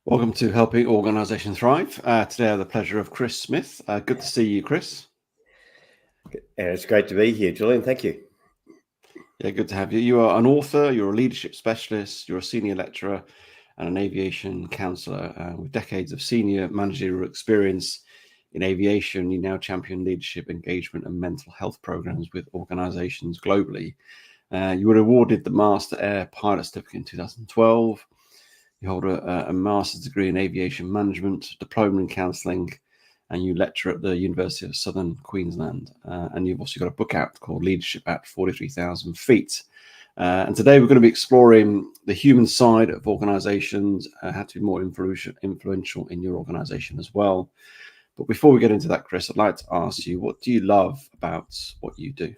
Welcome to Helping Organisations Thrive. Today I have the pleasure of Chris Smith. Good to see you, Chris. And it's great to be here, Julian. Thank you. Yeah, good to have you. You are an author, you're a leadership specialist, you're a senior lecturer and an aviation counsellor with decades of senior managerial experience in aviation. You now champion leadership, engagement and mental health programs with organisations globally. You were awarded the Master Air Pilot Certificate in 2012. You hold a master's degree in aviation management, diploma in counselling, and you lecture at the University of Southern Queensland. And you've also got a book out called Leadership at 43,000 Feet. And today we're going to be exploring the human side of organisations, how to be more influential in your organisation as well. But before we get into that, Chris, I'd like to ask you, what do you love about what you do?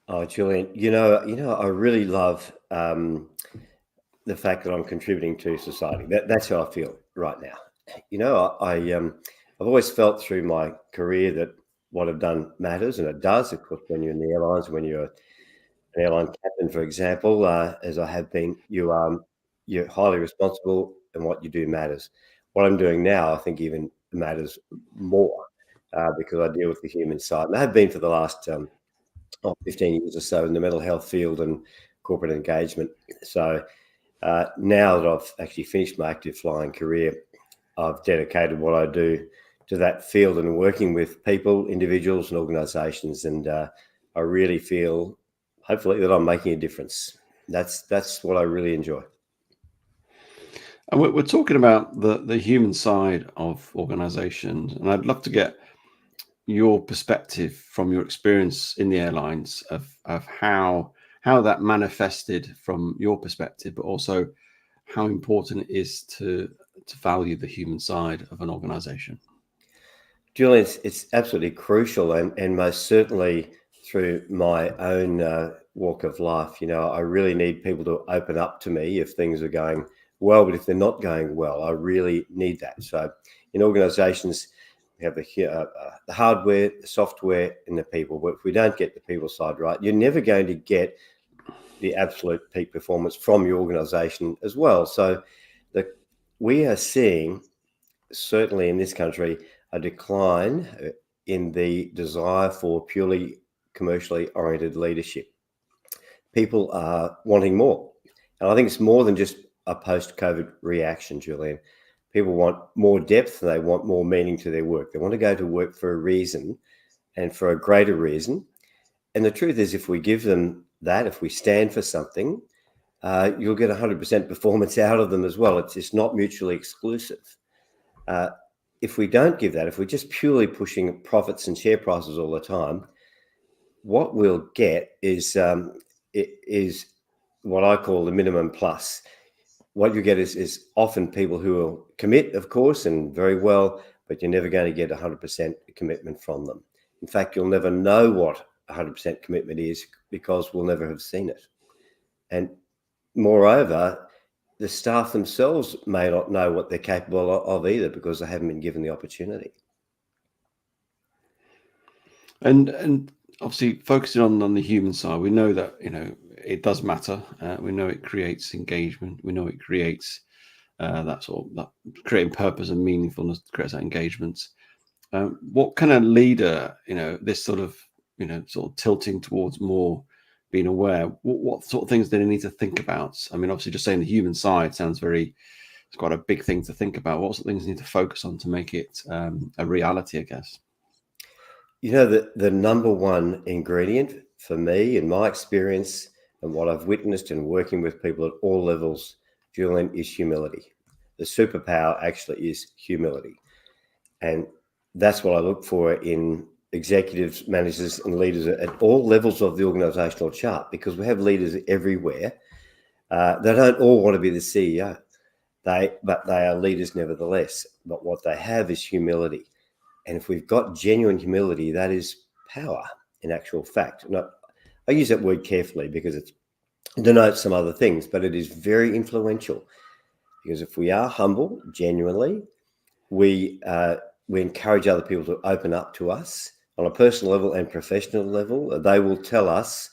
Oh, Julian, I really love the fact that I'm contributing to society. That's how I feel right now. I've always felt through my career that what I've done matters, and it does. Of course, when you're in the airlines, when you're an airline captain, for example, as I have been, you're highly responsible, and what you do matters. What I'm doing now, I think, even matters more because I deal with the human side, and I have been for the last 15 years or so in the mental health field and corporate engagement. So now that I've actually finished my active flying career, I've dedicated what I do to that field and working with people, individuals and organisations. And I really feel, hopefully, that I'm making a difference. That's what I really enjoy. And we're talking about the human side of organisations, and I'd love to get your perspective from your experience in the airlines of how that manifested from your perspective, but also how important it is to value the human side of an organisation. Julian, it's absolutely crucial, and most certainly through my own walk of life, I really need people to open up to me if things are going well, but if they're not going well, I really need that. So in organisations, we have the hardware, the software, and the people. But if we don't get the people side right, you're never going to get the absolute peak performance from your organisation as well. So we are seeing, certainly in this country, a decline in the desire for purely commercially oriented leadership. People are wanting more. And I think it's more than just a post-COVID reaction, Julian. People want more depth and they want more meaning to their work. They want to go to work for a reason and for a greater reason. And the truth is, if we give them that, if we stand for something, you'll get 100% performance out of them as well. It's not mutually exclusive. If we don't give that, if we're just purely pushing profits and share prices all the time, what we'll get is what I call the minimum plus. What you get is often people who will commit, of course, and very well, but you're never going to get 100% commitment from them. In fact, you'll never know what 100% commitment is because we'll never have seen it. And moreover, the staff themselves may not know what they're capable of either because they haven't been given the opportunity. And obviously focusing on the human side, we know that it does matter. We know it creates engagement. We know it creates that creating purpose and meaningfulness, creates that engagement. What kind of leader, this sort of tilting towards more being aware, what sort of things do they need to think about? I mean, obviously just saying the human side sounds it's quite a big thing to think about. What sort of things need to focus on to make it a reality, I guess? The number one ingredient for me, in my experience, and what I've witnessed in working with people at all levels, Julian, is humility. The superpower actually is humility. And that's what I look for in executives, managers, and leaders at all levels of the organizational chart, because we have leaders everywhere. They don't all want to be the CEO, but they are leaders nevertheless. But what they have is humility. And if we've got genuine humility, that is power in actual fact. Now, I use that word carefully because it denotes some other things, but it is very influential. Because if we are humble, genuinely, we encourage other people to open up to us on a personal level and professional level. They will tell us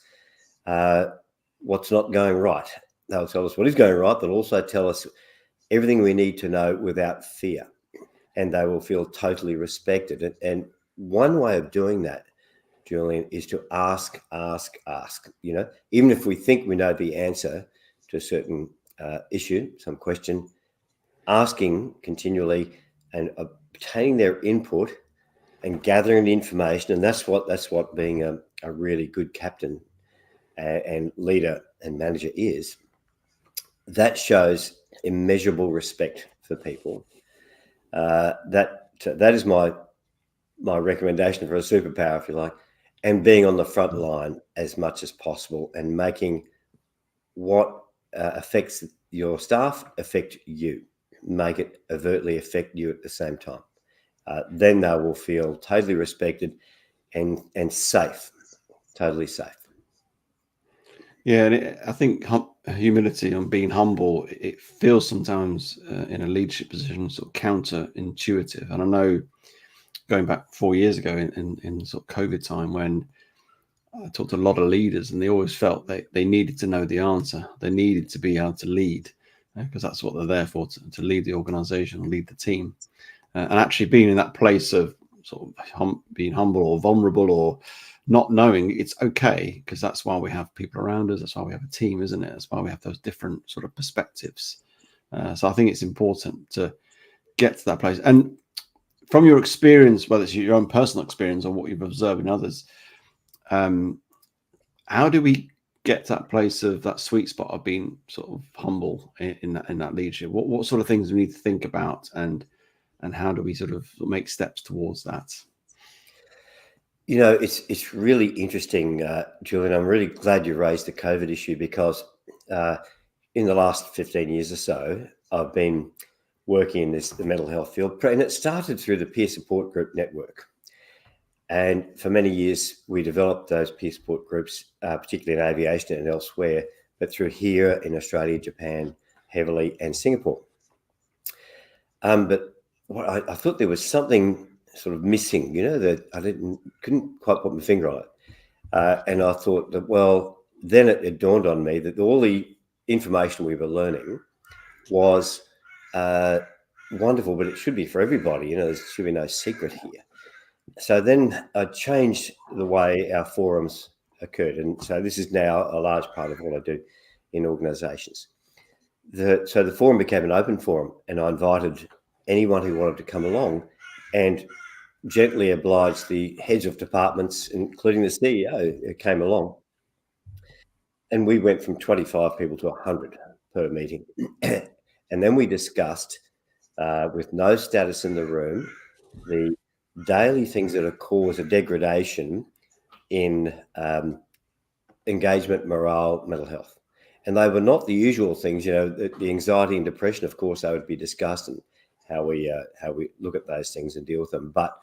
what's not going right. They'll tell us what is going right. They'll also tell us everything we need to know without fear, and they will feel totally respected. And one way of doing that, Julian, is to ask. Even if we think we know the answer to a certain issue, some question, asking continually and obtaining their input and gathering the information. And that's what being a really good captain and leader and manager is. That shows immeasurable respect for people. That is my recommendation for a superpower, if you like, and being on the front line as much as possible and making what affects your staff affect you. Make it overtly affect you at the same time. Then they will feel totally respected and safe, totally safe. Yeah, and I think humility and being humble, it feels sometimes in a leadership position sort of counterintuitive. And I know going back 4 years ago in sort of COVID time, when I talked to a lot of leaders, and they always felt they needed to know the answer. They needed to be able to lead, because that's what they're there for, to lead the organization, lead the team. And actually being in that place of sort of being humble or vulnerable or not knowing, it's okay, because that's why we have people around us. That's why we have a team, isn't it? That's why we have those different sort of perspectives. So I think it's important to get to that place. And from your experience, whether it's your own personal experience or what you've observed in others, how do we get to that place of that sweet spot of being sort of humble in that leadership? What sort of things do we need to think about, and how do we sort of make steps towards that? It's really interesting, Julian. I'm really glad you raised the COVID issue, because in the last 15 years or so, I've been working in the mental health field, and it started through the peer support group network. And for many years, we developed those peer support groups, particularly in aviation and elsewhere, but through here in Australia, Japan, heavily, and Singapore. But what I thought there was something sort of missing, that I couldn't quite put my finger on it. And I thought that, well, then it dawned on me that all the information we were learning was wonderful, but it should be for everybody. There should be no secret here. So then I changed the way our forums occurred. And so this is now a large part of what I do in organisations. So the forum became an open forum, and I invited anyone who wanted to come along, and gently obliged the heads of departments, including the CEO, who came along. And we went from 25 people to 100 per meeting. And then we discussed, with no status in the room, the daily things that are cause a degradation in engagement, morale, mental health. And they were not the usual things, the anxiety and depression, of course, they would be discussed, and how we look at those things and deal with them. But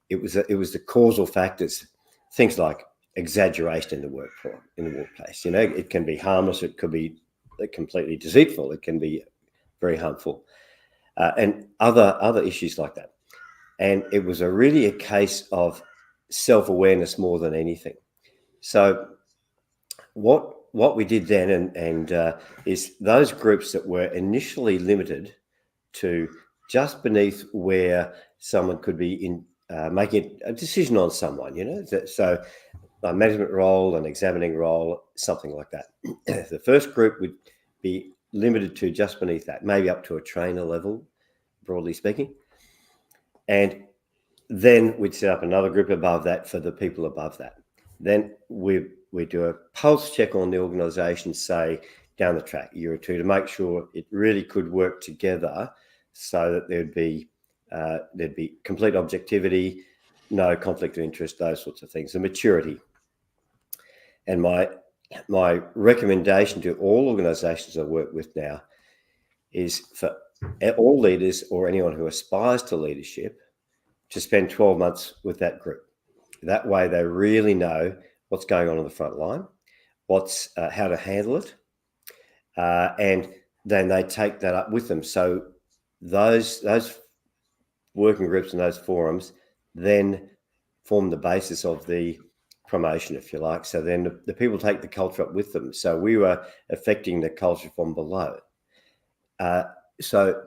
it was the causal factors, things like exaggeration in the workplace. It can be harmless, it could be completely deceitful, it can be very harmful, and other issues like that. And it was really a case of self-awareness more than anything. So what we did then, and is those groups that were initially limited to just beneath where someone could be making a decision on someone, so a management role, an examining role, something like that. The first group would be limited to just beneath that, maybe up to a trainer level, broadly speaking. And then we'd set up another group above that for the people above that. Then we do a pulse check on the organisation, say down the track, a year or two, to make sure it really could work together, so that there'd be complete objectivity, no conflict of interest, those sorts of things, the maturity. And my recommendation to all organisations I work with now is for all leaders, or anyone who aspires to leadership, to spend 12 months with that group. That way they really know what's going on the front line, how to handle it, and then they take that up with them. So those working groups and those forums then form the basis of the promotion, if you like. So then the people take the culture up with them. So we were affecting the culture from below. So,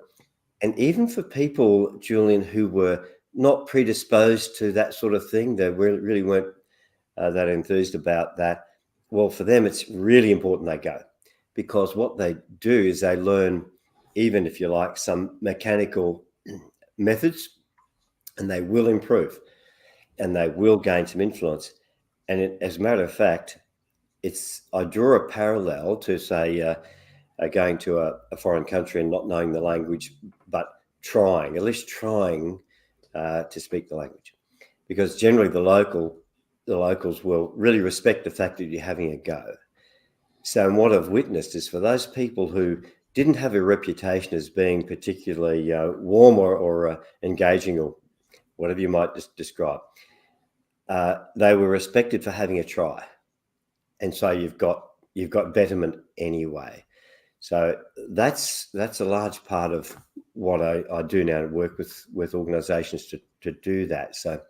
and even for people, Julian, who were not predisposed to that sort of thing, they really weren't that enthused about that. Well, for them, it's really important they go, because what they do is they learn, even if you like, some mechanical methods, and they will improve and they will gain some influence. And as a matter of fact, I draw a parallel to, say, going to a foreign country and not knowing the language, but at least trying to speak the language, because generally the locals will really respect the fact that you're having a go. So, and what I've witnessed is, for those people who didn't have a reputation as being particularly warm or engaging, or whatever you might describe, they were respected for having a try, and so you've got betterment anyway. So that's a large part of what I do now, to work with organisations to do that. So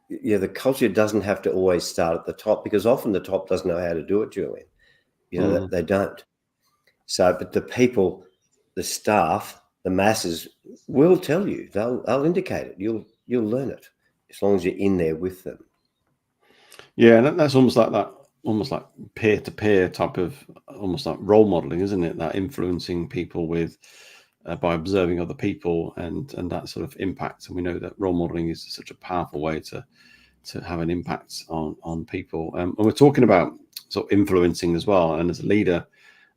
yeah, the culture doesn't have to always start at the top, because often the top doesn't know how to do it, Julian. They don't. So, but the people, the staff, the masses will tell you. They'll indicate it. You'll learn it as long as you're in there with them. Yeah, and that's almost like peer-to-peer type of, almost like role modeling, isn't it? That influencing people with by observing other people and that sort of impact. And we know that role modeling is such a powerful way to have an impact on people. And we're talking about sort of influencing as well. And as a leader,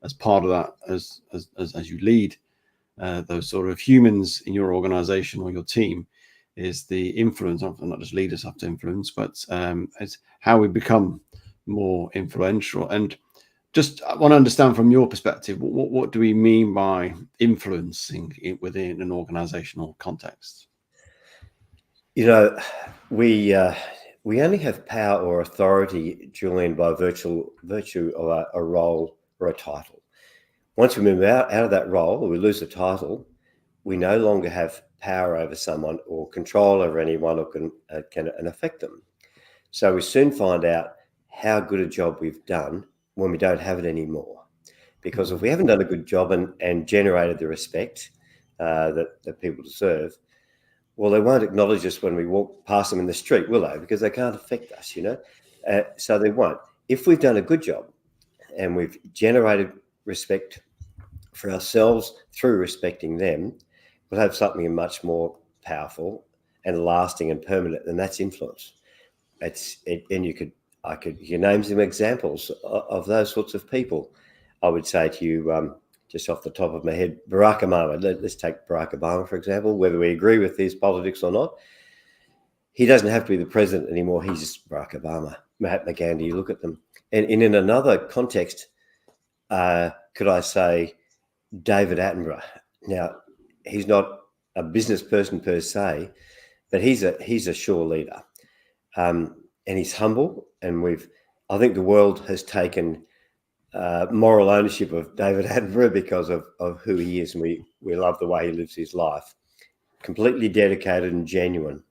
as part of that, as you lead those sort of humans in your organization or your team, is the influence of, not just leaders have to influence, but it's how we become more influential. And just I want to understand from your perspective, what do we mean by influencing it within an organizational context? We only have power or authority, Julian, by virtue of a role or a title. Once we move out of that role, or we lose the title, we no longer have power over someone or control over anyone, or can affect them. So we soon find out how good a job we've done when we don't have it anymore. Because if we haven't done a good job and generated the respect that people deserve, well, they won't acknowledge us when we walk past them in the street, will they? Because they can't affect us, so they won't. If we've done a good job and we've generated respect for ourselves through respecting them, we'll have something much more powerful and lasting and permanent, and that's influence. And you could name some examples of those sorts of people. I would say to you, just off the top of my head, Barack Obama. Let's take Barack Obama, for example. Whether we agree with his politics or not, he doesn't have to be the president anymore. He's just Barack Obama. Mahatma Gandhi, you look at them. And in another context, could I say David Attenborough? Now, he's not a business person per se, but he's a sure leader. And he's humble. And I think the world has taken moral ownership of David Attenborough because of who he is, and we love the way he lives his life. Completely dedicated and genuine.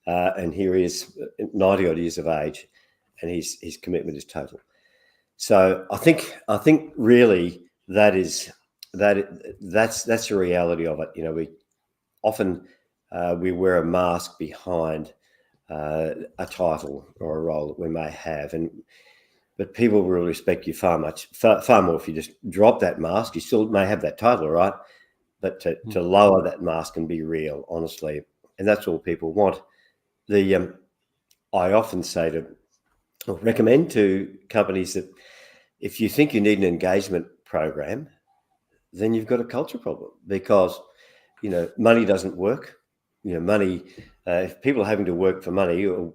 And here he is, 90 odd years of age, and his commitment is total. So I think really that's the reality of it. We often we wear a mask behind a title or a role that we may have, but people will respect you far more if you just drop that mask. You still may have that title, right? But to lower that mask and be real, honestly, and that's all people want. I often say recommend to companies that if you think you need an engagement program, then you've got a culture problem, because money doesn't work. Money. If people are having to work for money, or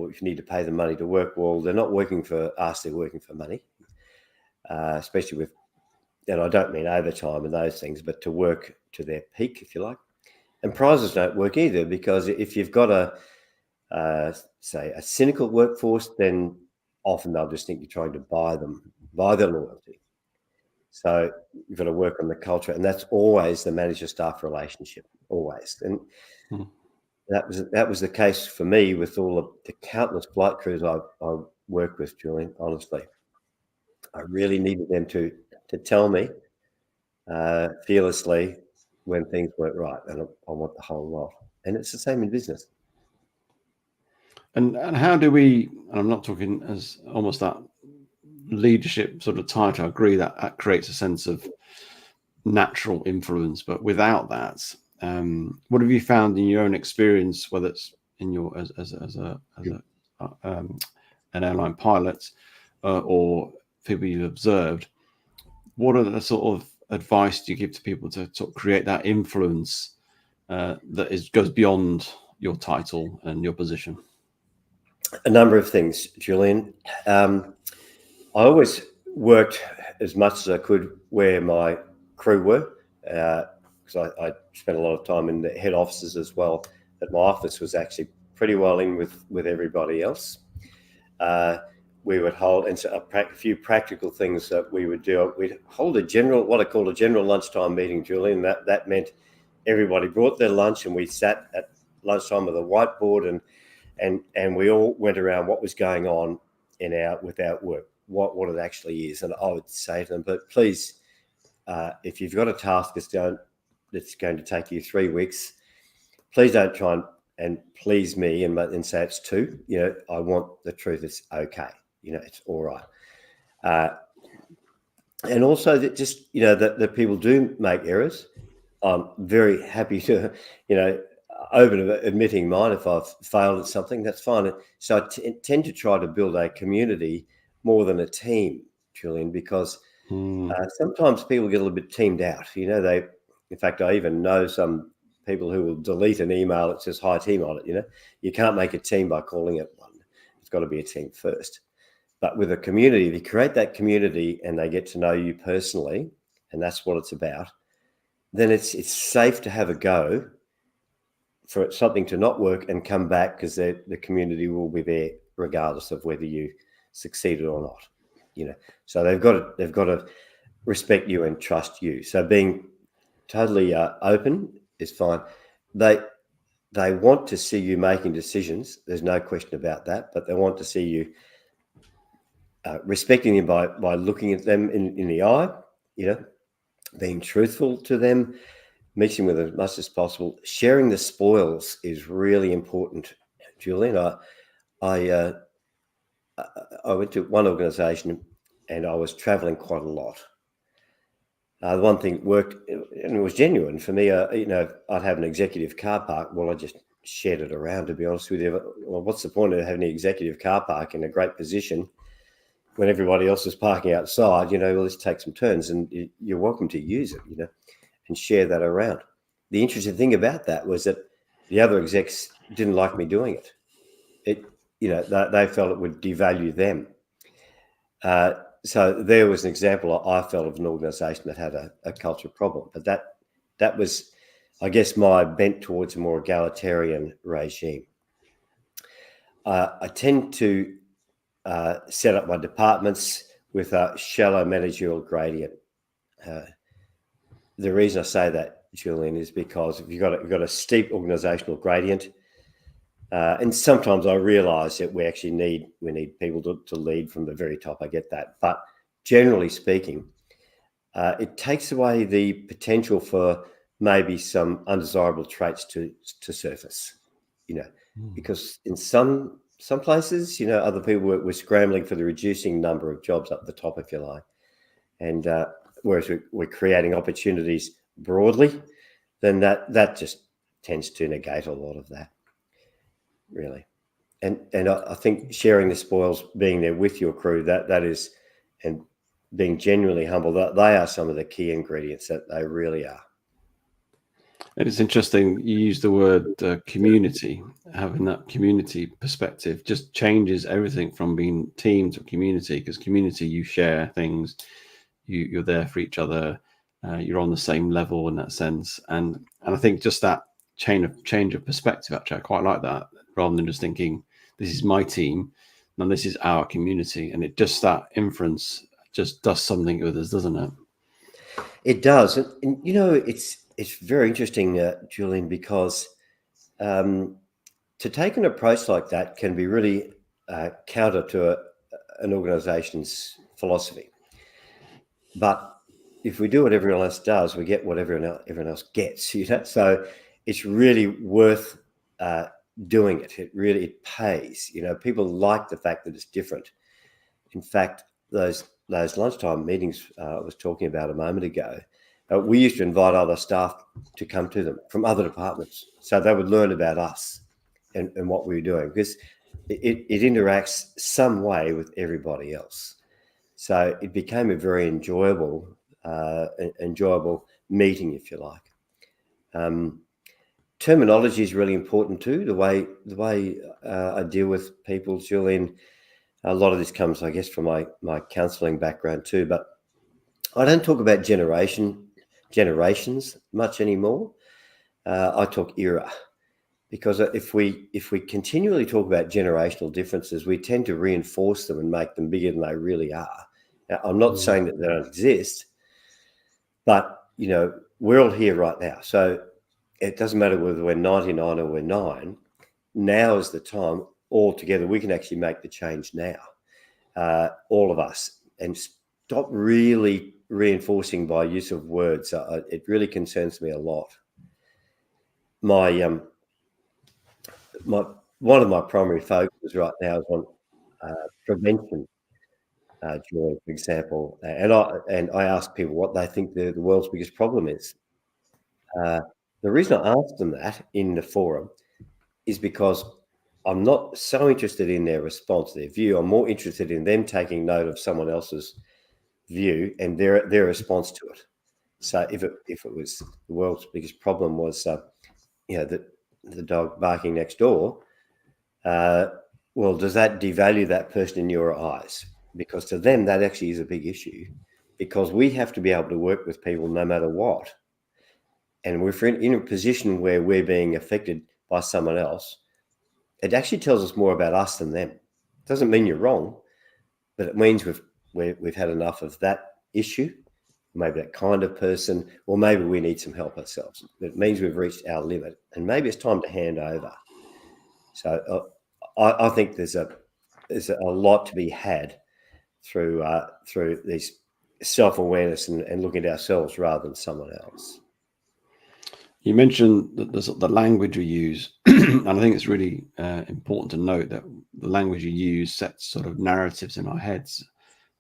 if you need to pay them money to work, well, they're not working for us, they're working for money, especially with, and I don't mean overtime and those things, but to work to their peak, if you like. And prizes don't work either, because if you've got say a cynical workforce, then often they'll just think you're trying to buy their loyalty. So you've got to work on the culture, and that's always the manager-staff relationship, always. And that was the case for me with all of the countless flight crews I worked with, Julian. Honestly, I really needed them to tell me fearlessly when things weren't right, and I want the whole lot. And it's the same in business. And how do we? And I'm not talking as almost that leadership sort of title. I agree that that creates a sense of natural influence, but without that, what have you found in your own experience, whether it's in your an airline pilot or people you've observed? What are the sort of advice do you give to people to sort of create that influence that goes beyond your title and your position? A number of things, Julian. I always worked as much as I could where my crew were, because I spent a lot of time in the head offices as well. But my office was actually pretty well in with everybody else. We would hold, and so a few practical things that we would do. We'd hold what I call a general lunchtime meeting, Julian. That meant everybody brought their lunch, and we sat at lunchtime with a whiteboard, and we all went around what was going on with our work, what it actually is. And I would say to them, but please, if you've got a task that's going to take you 3 weeks, please don't try and please me and say it's 2. I want the truth. It's okay. It's all right. And also that just, that people do make errors. I'm very happy to, open to admitting mine. If I've failed at something, that's fine. So I tend to try to build a community more than a team, Julian, because sometimes people get a little bit teamed out. In fact, I even know some people who will delete an email that says "Hi Team" on it. You can't make a team by calling it one. It's got to be a team first. But with a community, if you create that community and they get to know you personally, and that's what it's about, then it's safe to have a go for something to not work and come back, because the community will be there regardless of whether you succeeded or not. So they've got to respect you and trust you. So being totally open is fine. They want to see you making decisions. There's no question about that. But they want to see you respecting them by looking at them in the eye. Being truthful to them, mixing with them as much as possible. Sharing the spoils is really important, Julian. I went to one organisation and I was travelling quite a lot. The one thing worked, and it was genuine for me. I'd have an executive car park. Well, I just shared it around, to be honest with you. Well, what's the point of having an executive car park in a great position when everybody else is parking outside? Well, let's take some turns, and you're welcome to use it, and share that around. The interesting thing about that was that the other execs didn't like me doing it. They felt it would devalue them. So there was an example I felt of an organisation that had a culture problem. But that was, I guess, my bent towards a more egalitarian regime. I tend to set up my departments with a shallow managerial gradient. The reason I say that, Julian, is because if you've got a steep organisational gradient, and sometimes I realise that we actually need people to lead from the very top. I get that, but generally speaking, it takes away the potential for maybe some undesirable traits to surface. Because in some places, other people were scrambling for the reducing number of jobs up the top, if you like, and whereas we're creating opportunities broadly, then that just tends to negate a lot of that, really. And I think sharing the spoils, being there with your crew, that is, and being genuinely humble, that they are some of the key ingredients. That they really are. And it's interesting you use the word community. Having that community perspective just changes everything from being team to community, because community, you share things, you're there for each other, you're on the same level in that sense. And I think just that change of perspective, actually, I quite like that, rather than just thinking this is my team and this is our community. And it just, that inference just does something with us, doesn't it? It does. And it's very interesting, Julian, because to take an approach like that can be really counter to an organisation's philosophy. But if we do what everyone else does, we get what everyone else gets. So it's really worth doing it. It pays. People like the fact that it's different. In fact, those lunchtime meetings I was talking about a moment ago, we used to invite other staff to come to them from other departments, so they would learn about us and what we were doing, because it interacts some way with everybody else. So it became a very enjoyable meeting, if you like. Terminology is really important too. The way I deal with people, Julian. A lot of this comes, I guess, from my counselling background too. But I don't talk about generations much anymore. I talk era, because if we continually talk about generational differences, we tend to reinforce them and make them bigger than they really are. Now, I'm not saying that they don't exist, but we're all here right now. So it doesn't matter whether we're 99 or we're 9. Now is the time. All together, we can actually make the change now, all of us, and stop really reinforcing by use of words. It really concerns me a lot. One of my primary focuses right now is on prevention, Julie, for example, and I ask people what they think the world's biggest problem is. The reason I ask them that in the forum is because I'm not so interested in their response, their view. I'm more interested in them taking note of someone else's view and their response to it. So if it was the world's biggest problem was the dog barking next door, well, does that devalue that person in your eyes? Because to them that actually is a big issue, because we have to be able to work with people no matter what. And we're in a position where we're being affected by someone else. It actually tells us more about us than them. It doesn't mean you're wrong, but it means we've had enough of that issue, maybe that kind of person, or maybe we need some help ourselves. It means we've reached our limit, and maybe it's time to hand over. So I think there's a lot to be had through these self-awareness and looking at ourselves rather than someone else. You mentioned the language we use, and I think it's really important to note that the language you use sets sort of narratives in our heads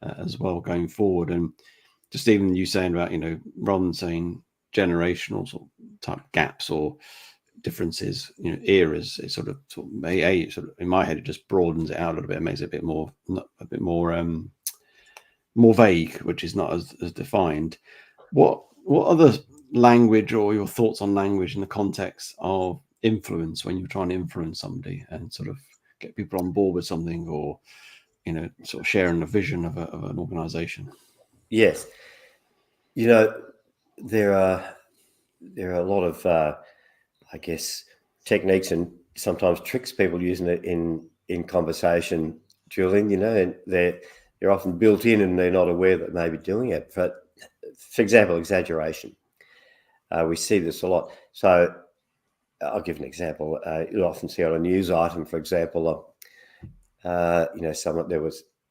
as well going forward. And just even you saying about, rather than saying generational sort of type gaps or differences, eras, it sort of in my head, it just broadens it out a little bit and makes it a bit more vague, which is not as defined. What other language, or your thoughts on language in the context of influence, when you're trying to influence somebody and sort of get people on board with something, or sort of sharing a vision of an organization? Yes, there are a lot of I guess techniques and sometimes tricks people using it in conversation, Julian, and they're often built in and they're not aware that they may be doing it. But for example, exaggeration. We see this a lot. So I'll give an example. You'll often see on a news item, for example,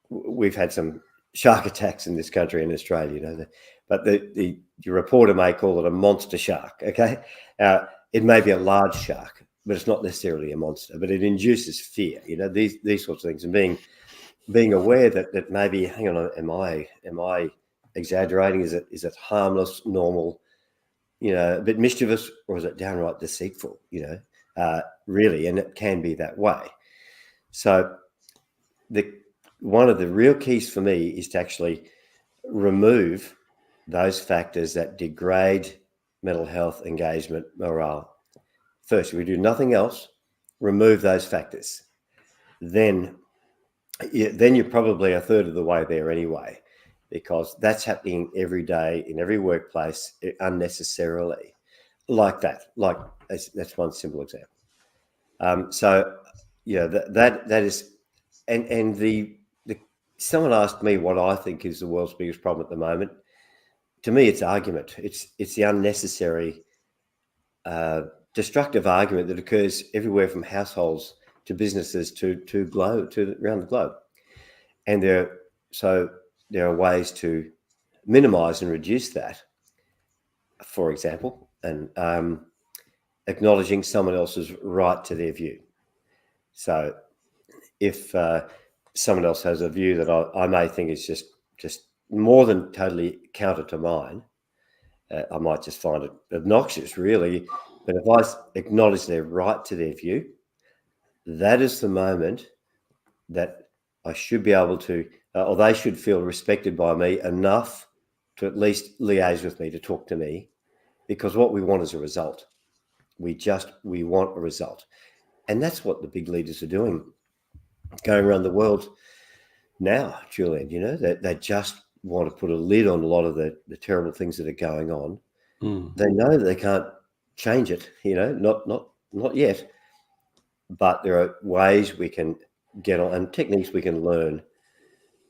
we've had some shark attacks in this country, in Australia, but the reporter may call it a monster shark. Okay. It may be a large shark, but it's not necessarily a monster, but it induces fear, these sorts of things. And being aware that maybe, hang on, am I exaggerating? Is it harmless, normal, a bit mischievous, or is it downright deceitful, really? And it can be that way. So one of the real keys for me is to actually remove those factors that degrade mental health, engagement, morale. First, if we do nothing else, remove those factors. Then you're probably a third of the way there anyway, because that's happening every day in every workplace unnecessarily, like that. That's one simple example. That is, and someone asked me what I think is the world's biggest problem at the moment. To me, it's argument. It's the unnecessary, destructive argument that occurs everywhere from households to businesses to around the globe. And there are ways to minimize and reduce that, for example, and acknowledging someone else's right to their view. So if someone else has a view that I may think is just more than totally counter to mine, I might just find it obnoxious, really. But if I acknowledge their right to their view, that is the moment that I should be able to, or they should feel respected by me enough to at least liaise with me, to talk to me, because what we want is a result. We want a result. And that's what the big leaders are doing, going around the world now, Julian. You know, they just want to put a lid on a lot of the terrible things that are going on. They know that they can't change it, you know, not yet. But there are ways we can get on, and techniques we can learn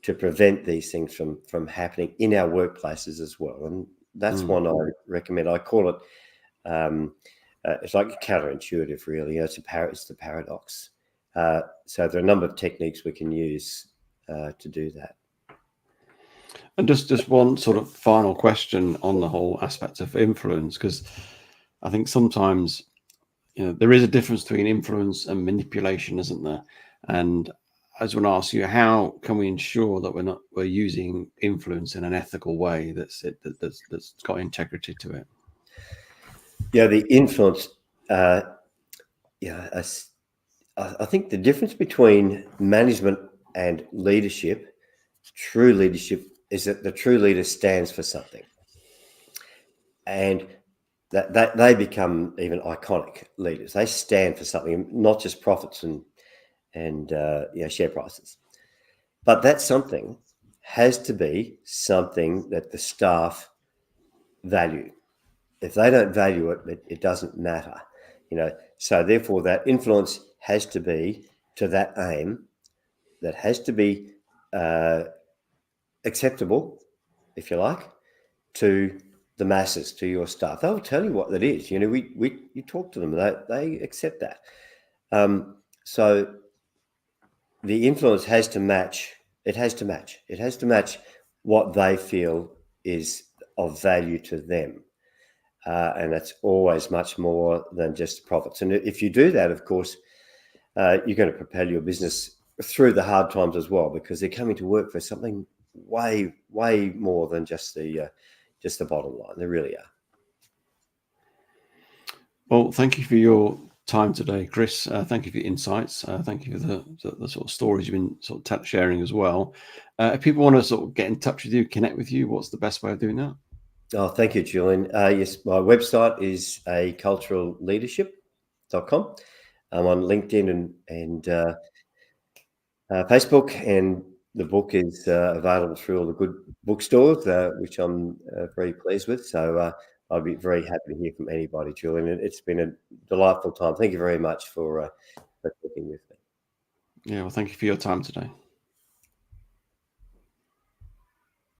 to prevent these things from happening in our workplaces as well. And that's one I recommend. I call it, it's like counterintuitive, really. You know, it's the paradox. So there are a number of techniques we can use to do that. And just one sort of final question on the whole aspect of influence, because I think sometimes, you know, there is a difference between influence and manipulation, isn't there? And I just want to ask you, how can we ensure that we're using influence in an ethical way that's got integrity to it? Yeah, the influence. I think the difference between management and leadership, true leadership, is that the true leader stands for something, and that they become even iconic leaders. They stand for something, not just profits and share prices. But that something has to be something that the staff value. If they don't value it, it doesn't matter, you know. So therefore, that influence has to be to that aim, that has to be acceptable, if you like, to the masses, to your staff. They'll tell you what that is. You know, you talk to them, they accept that. So the influence has to match. It has to match. It has to match what they feel is of value to them. And that's always much more than just profits. And if you do that, of course, you're going to propel your business through the hard times as well, because they're coming to work for something way, way more than just the bottom line. They really are. Well, thank you for your time today, Chris. Thank you for your insights. Thank you for the sort of stories you've been sort of sharing as well. If people want to sort of get in touch with you, connect with you, what's the best way of doing that? Oh, thank you, Julian. Yes, my website is aculturalleadership.com. I'm on LinkedIn and Facebook, and the book is available through all the good bookstores, which I'm very pleased with. So I'd be very happy to hear from anybody, Julian. It's been a delightful time. Thank you very much for talking with me. Yeah, well, thank you for your time today.